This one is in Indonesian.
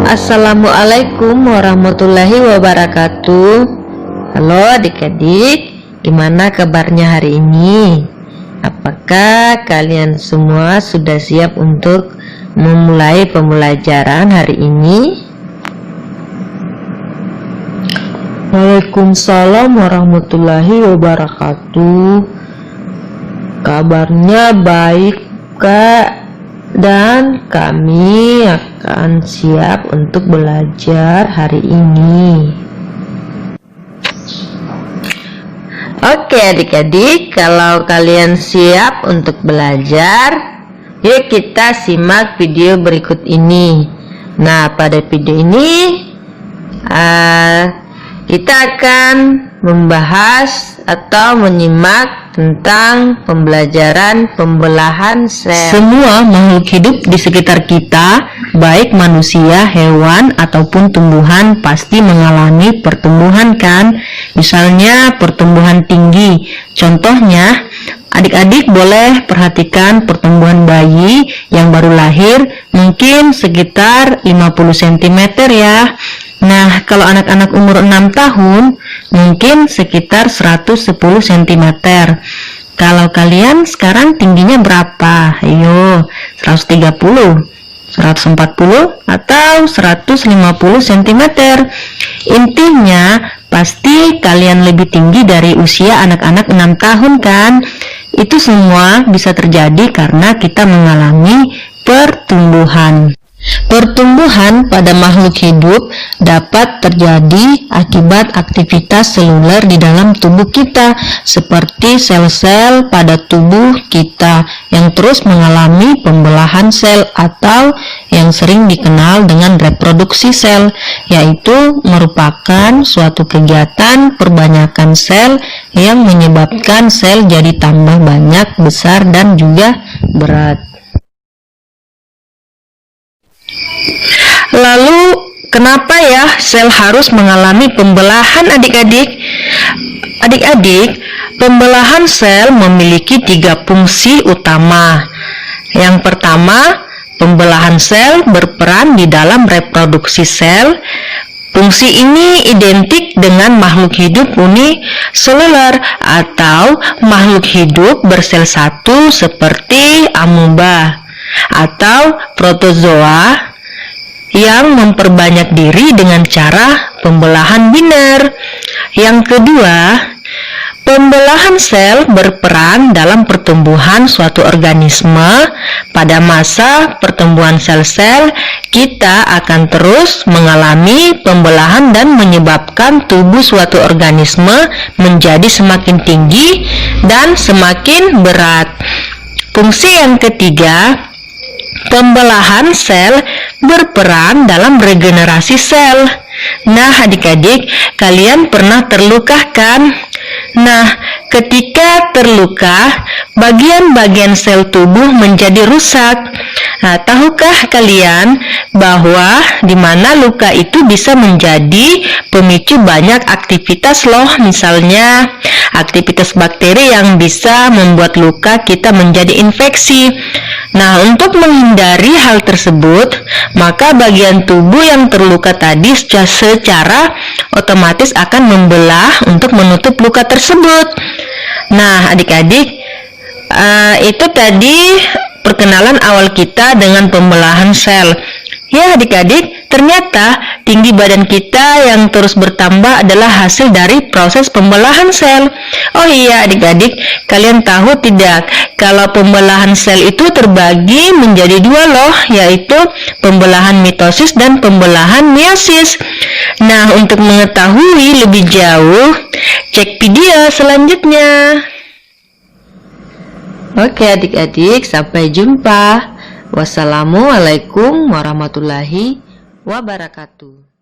Assalamualaikum warahmatullahi wabarakatuh. Halo adik-adik, gimana kabarnya hari ini? Apakah kalian semua sudah siap untuk memulai pembelajaran hari ini? Waalaikumsalam warahmatullahi wabarakatuh. Kabarnya baik, Kak. Dan kami akan siap untuk belajar hari ini. Oke adik-adik, kalau kalian siap untuk belajar, yuk kita simak video berikut ini. Nah, pada video ini kita akan membahas atau menyimak tentang pembelajaran pembelahan sel. Semua makhluk hidup di sekitar kita, baik manusia, hewan, ataupun tumbuhan, pasti mengalami pertumbuhan kan? Misalnya pertumbuhan tinggi. Contohnya, adik-adik boleh perhatikan pertumbuhan bayi yang baru lahir, mungkin sekitar 50 cm ya. Nah, kalau anak-anak umur 6 tahun, mungkin sekitar 110 cm. Kalau kalian sekarang tingginya berapa? Ayo, 130, 140, atau 150 cm. Intinya, pasti kalian lebih tinggi dari usia anak-anak 6 tahun kan? Itu semua bisa terjadi karena kita mengalami pertumbuhan. Pertumbuhan pada makhluk hidup dapat terjadi akibat aktivitas seluler di dalam tubuh kita, seperti sel-sel pada tubuh kita yang terus mengalami pembelahan sel atau yang sering dikenal dengan reproduksi sel, yaitu merupakan suatu kegiatan perbanyakan sel yang menyebabkan sel jadi tambah banyak, besar, dan juga berat. Lalu, kenapa ya sel harus mengalami pembelahan adik-adik? Adik-adik, pembelahan sel memiliki 3 fungsi utama. Yang pertama, pembelahan sel berperan di dalam reproduksi sel. Fungsi ini identik dengan makhluk hidup uniseluler atau makhluk hidup bersel satu seperti amoeba atau protozoa yang memperbanyak diri dengan cara pembelahan biner. Yang kedua, pembelahan sel berperan dalam pertumbuhan suatu organisme. Pada masa pertumbuhan sel-sel, kita akan terus mengalami pembelahan dan menyebabkan tubuh suatu organisme menjadi semakin tinggi dan semakin berat. Fungsi yang ketiga, pembelahan sel berperan dalam regenerasi sel. Nah, adik-adik, kalian pernah terluka kan? Nah, ketika terluka, bagian-bagian sel tubuh menjadi rusak. Nah, tahukah kalian bahwa di mana luka itu bisa menjadi pemicu banyak aktivitas loh, misalnya aktivitas bakteri yang bisa membuat luka kita menjadi infeksi. Nah, untuk menghindari hal tersebut, maka bagian tubuh yang terluka tadi secara otomatis akan membelah untuk menutup luka tersebut. Nah, adik-adik, itu tadi perkenalan awal kita dengan pembelahan sel. Ya adik-adik, ternyata tinggi badan kita yang terus bertambah adalah hasil dari proses pembelahan sel. Oh iya adik-adik, kalian tahu tidak kalau pembelahan sel itu terbagi menjadi 2 loh, yaitu pembelahan mitosis dan pembelahan meiosis. Nah, untuk mengetahui lebih jauh, cek video selanjutnya. Oke adik-adik, sampai jumpa. Wassalamualaikum warahmatullahi wabarakatuh.